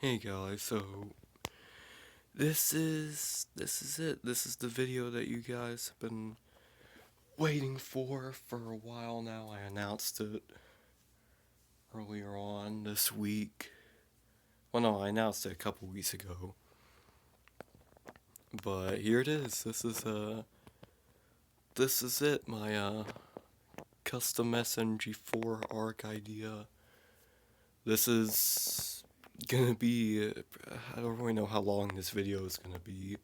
Hey guys, so this is it. This is the video that you guys have been waiting for a while now. I announced it earlier on this week. Well, no, I announced it a couple weeks ago. But here it is. This is it. My custom SMG4 ARC idea. This is gonna be I don't really know how long this video is gonna be.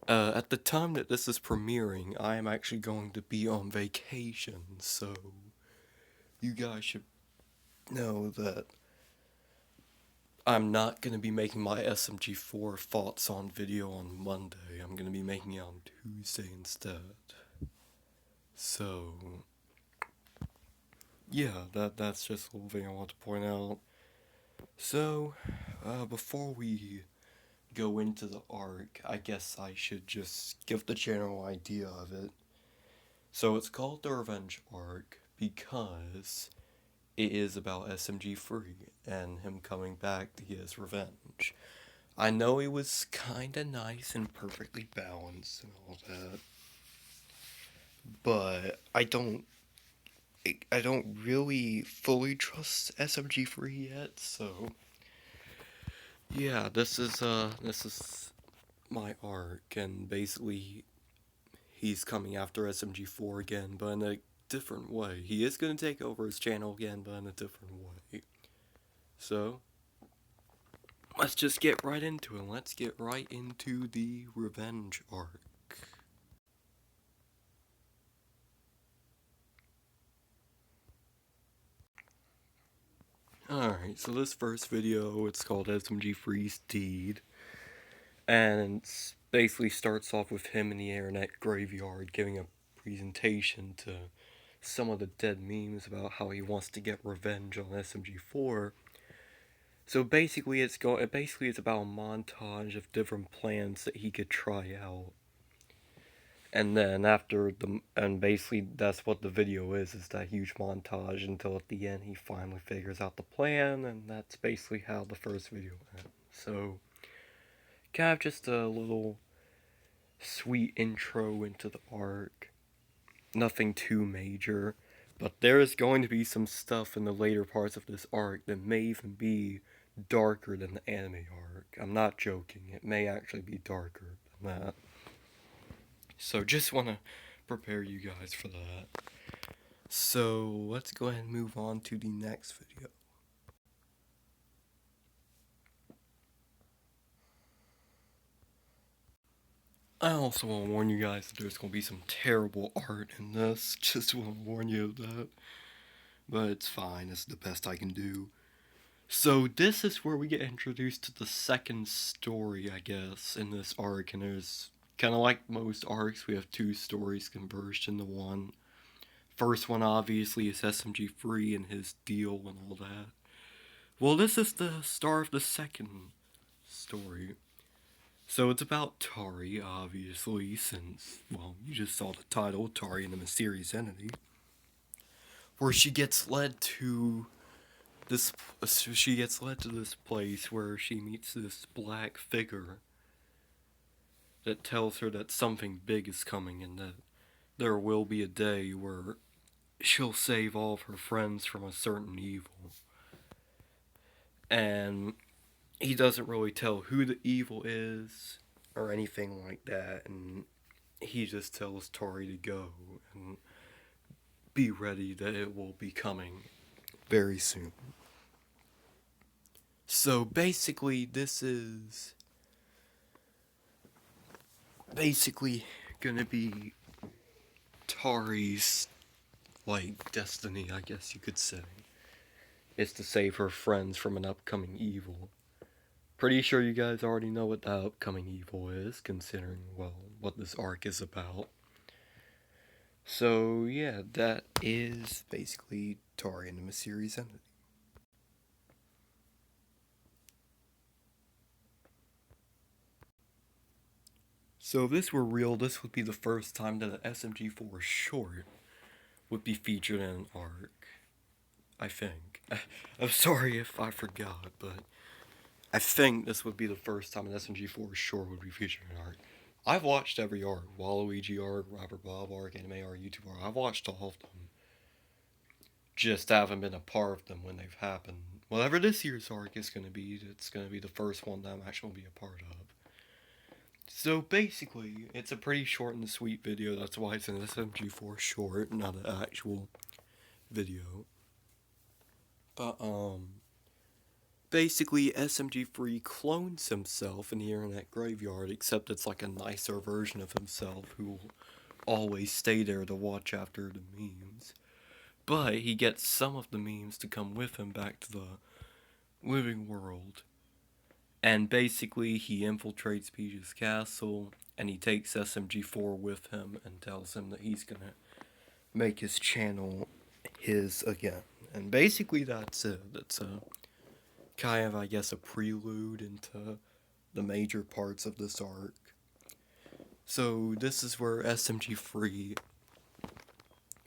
At the time that this is premiering, I am actually going to be on vacation, so you guys should know that I'm not going to be making my SMG4 thoughts on video on Monday. I'm going to be making it on Tuesday instead. So, yeah, that's just a little thing I want to point out. So, before we go into the arc, I guess I should just give the general idea of it. So it's called the Revenge Arc because it is about SMG3 and him coming back to get his revenge. I know it was kinda nice and perfectly balanced and all that, but I don't really fully trust SMG3 yet, so yeah, this is my arc, and basically he's coming after SMG4 again, but in a different way. He is going to take over his channel again, but in a different way. So, let's just get right into it. Let's get right into the revenge arc. Alright, so this first video, it's called SMG Freeze Deed. And it basically starts off with him in the internet graveyard giving a presentation to some of the dead memes about how he wants to get revenge on SMG4. So basically it's about a montage of different plans that he could try out. And then and basically that's what the video is that huge montage until at the end he finally figures out the plan, and that's basically how the first video ends. So, kind of just a little sweet intro into the arc. Nothing too major, but there is going to be some stuff in the later parts of this arc that may even be darker than the anime arc. I'm not joking, it may actually be darker than that. So just want to prepare you guys for that. So let's go ahead and move on to the next video. I also want to warn you guys that there's going to be some terrible art in this. Just want to warn you of that. But it's fine, it's the best I can do. So this is where we get introduced to the second story, I guess, in this arc. And there's kind of like most arcs, we have two stories converged into one. First one, obviously, is SMG3 and his deal and all that. Well, this is the start of the second story. So it's about Tari, obviously, since, well, you just saw the title, Tari and the Mysterious Entity. Where she gets led to this place where she meets this black figure that tells her that something big is coming and that there will be a day where she'll save all of her friends from a certain evil. And he doesn't really tell who the evil is or anything like that, and he just tells Tori to go and be ready that it will be coming very soon. So basically, this is basically gonna be Tari's, like, destiny, I guess you could say. Is to save her friends from an upcoming evil. Pretty sure you guys already know what that upcoming evil is, considering, well, what this arc is about. So, yeah, that is basically Tari and the Mysterious Entity. So if this were real, this would be the first time that an SMG4 short would be featured in an arc. I think. I'm sorry if I forgot, but I think this would be the first time an SMG4 short would be featured in art. I've watched every arc, Waluigi arc, Robert Bob arc, anime arc, YouTube arc. I've watched all of them. Just haven't been a part of them when they've happened. Whatever this year's arc is going to be, it's going to be the first one that I'm actually going to be a part of. So basically, it's a pretty short and sweet video. That's why it's an SMG4 short, not an actual video. But, basically, SMG3 clones himself in the internet graveyard, except it's like a nicer version of himself who will always stay there to watch after the memes. But he gets some of the memes to come with him back to the living world. And basically, he infiltrates Peach's castle, and he takes SMG4 with him and tells him that he's gonna make his channel his again. And basically, that's it. It's a kind of, I guess, a prelude into the major parts of this arc. So, this is where SMG3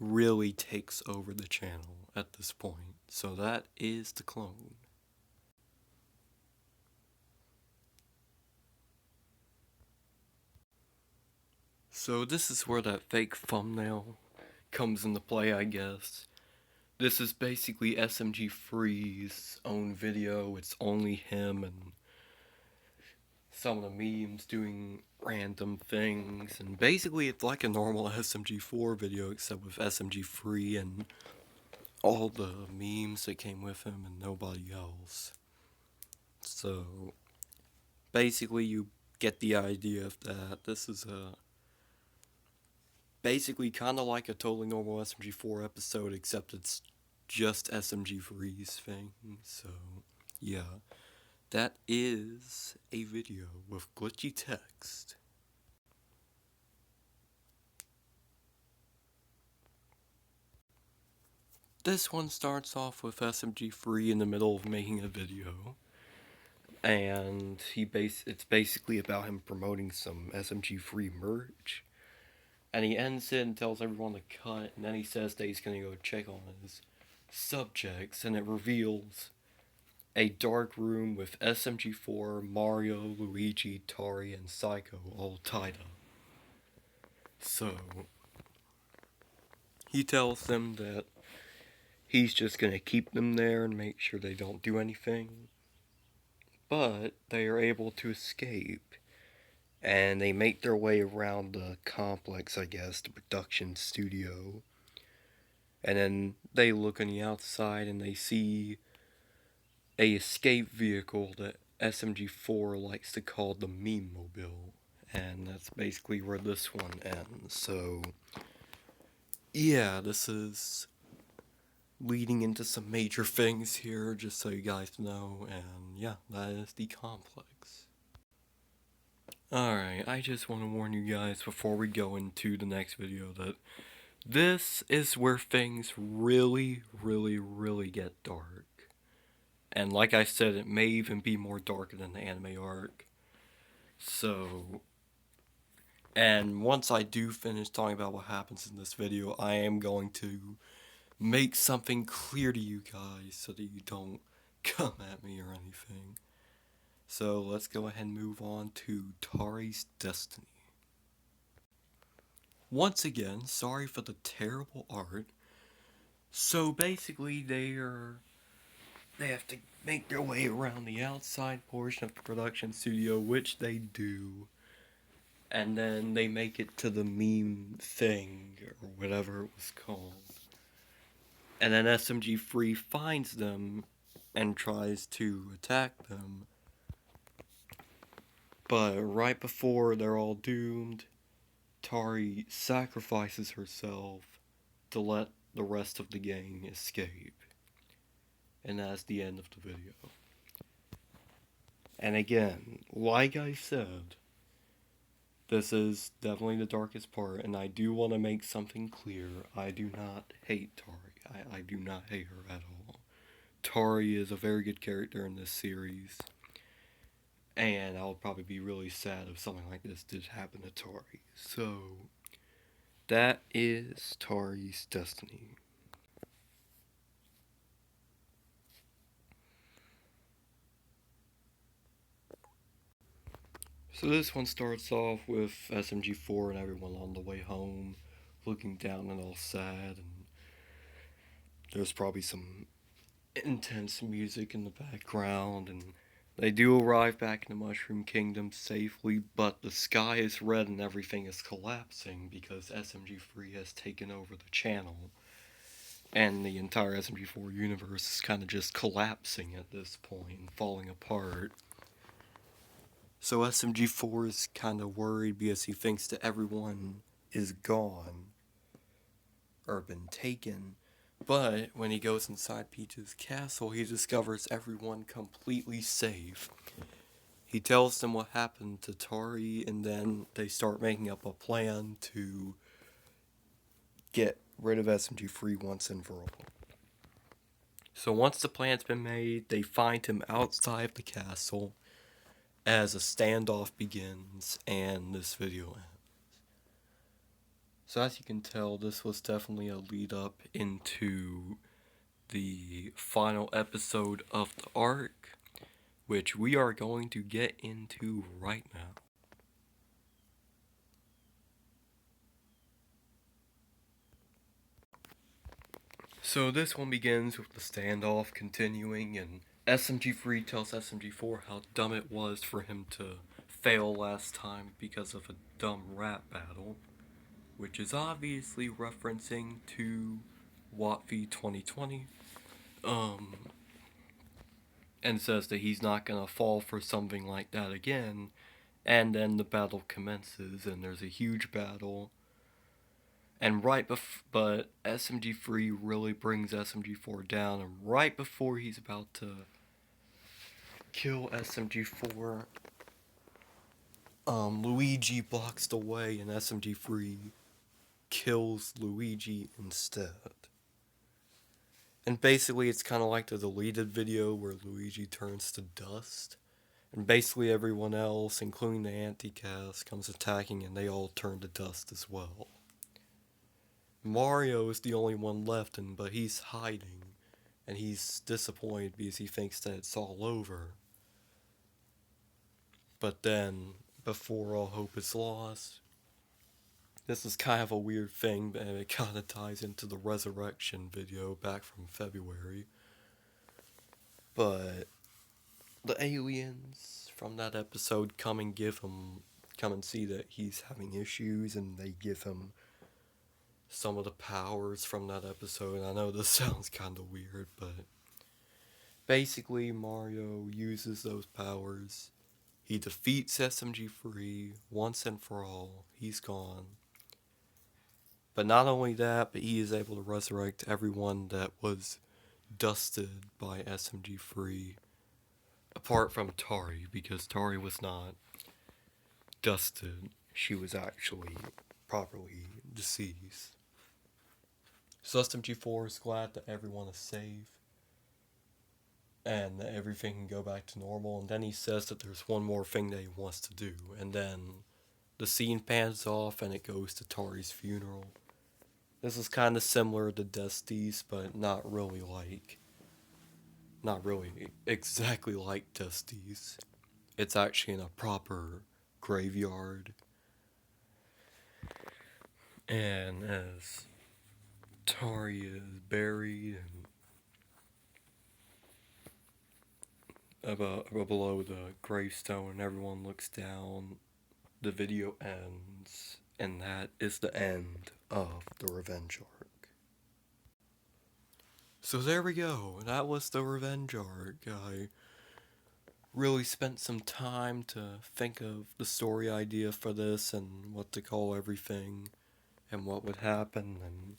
really takes over the channel at this point. So, that is the clone. So this is where that fake thumbnail comes into play, I guess. This is basically SMG3's own video. It's only him and some of the memes doing random things. And basically it's like a normal SMG4 video except with SMG3 and all the memes that came with him and nobody else. So basically you get the idea of that. This is basically kind of like a totally normal SMG4 episode, except it's just SMG3's thing. So, yeah. That is a video with glitchy text. This one starts off with SMG3 in the middle of making a video. And it's basically about him promoting some SMG3 merch. And he ends it and tells everyone to cut, and then he says that he's gonna go check on his subjects, and it reveals a dark room with SMG4, Mario, Luigi, Tari, and Psycho all tied up. So, he tells them that he's just gonna keep them there and make sure they don't do anything. But they are able to escape. And they make their way around the complex, I guess, the production studio. And then they look on the outside and they see a escape vehicle that SMG4 likes to call the Meme Mobile. And that's basically where this one ends. So, yeah, this is leading into some major things here, just so you guys know. And yeah, that is the complex. Alright, I just want to warn you guys before we go into the next video that this is where things really, really, really get dark. And like I said, it may even be more darker than the anime arc. So, and once I do finish talking about what happens in this video, I am going to make something clear to you guys so that you don't come at me or anything. So let's go ahead and move on to Tari's Destiny. Once again, sorry for the terrible art. So basically they have to make their way around the outside portion of the production studio, which they do. And then they make it to the meme thing, or whatever it was called. And then SMG3 finds them and tries to attack them. But right before they're all doomed, Tari sacrifices herself to let the rest of the gang escape. And that's the end of the video. And again, like I said, this is definitely the darkest part, and I do want to make something clear. I do not hate Tari. I do not hate her at all. Tari is a very good character in this series. And I'll probably be really sad if something like this did happen to Tari. So, that is Tari's Destiny. So this one starts off with SMG4 and everyone on the way home, looking down and all sad, and there's probably some intense music in the background, and they do arrive back in the Mushroom Kingdom safely, but the sky is red and everything is collapsing because SMG3 has taken over the channel, and the entire SMG4 universe is kind of just collapsing at this point and falling apart. So SMG4 is kind of worried because he thinks that everyone is gone or been taken. But when he goes inside Peach's castle, he discovers everyone completely safe. He tells them what happened to Tari, and then they start making up a plan to get rid of SMG3 once and for all. So once the plan's been made, they find him outside of the castle as a standoff begins and this video ends. So as you can tell, this was definitely a lead up into the final episode of the arc, which we are going to get into right now. So this one begins with the standoff continuing, and SMG3 tells SMG4 how dumb it was for him to fail last time because of a dumb rap battle, which is obviously referencing to WotV 2020, and says that he's not gonna fall for something like that again, and then the battle commences, and there's a huge battle, and but SMG3 really brings SMG4 down, and right before he's about to kill SMG4, Luigi blocks the way, and SMG3 kills Luigi instead. And basically it's kind of like the deleted video where Luigi turns to dust, and basically everyone else, including the anti-cast, comes attacking and they all turn to dust as well. Mario is the only one left, but he's hiding, and he's disappointed because he thinks that it's all over. But then, before all hope is lost, this is kind of a weird thing, and it kind of ties into the Resurrection video back from February. But the aliens from that episode come and see that he's having issues, and they give him some of the powers from that episode. I know this sounds kind of weird, but basically Mario uses those powers. He defeats SMG3 once and for all. He's gone. But not only that, but he is able to resurrect everyone that was dusted by SMG3, apart from Tari, because Tari was not dusted. She was actually properly deceased. So SMG4 is glad that everyone is safe and that everything can go back to normal, and then he says that there's one more thing that he wants to do, and then the scene pans off and it goes to Tari's funeral. This is kind of similar to Dusty's, but not really exactly like Dusty's. It's actually in a proper graveyard. And as Tari is buried and below the gravestone, and everyone looks down, the video ends, and that is the end of the Revenge arc. So there we go, that was the Revenge arc. I really spent some time to think of the story idea for this and what to call everything and what would happen, and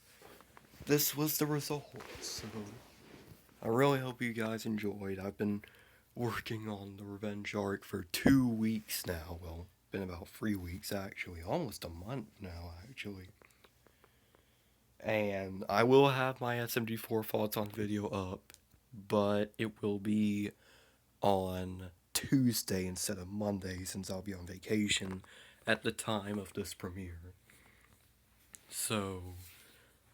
this was the result. So I really hope you guys enjoyed. I've been working on the Revenge arc for 2 weeks now. Well, been about 3 weeks actually, almost a month now actually. And I will have my SMG4 thoughts on video up, but it will be on Tuesday instead of Monday, since I'll be on vacation at the time of this premiere. So,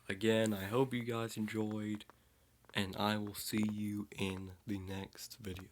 again, I hope you guys enjoyed, and I will see you in the next video.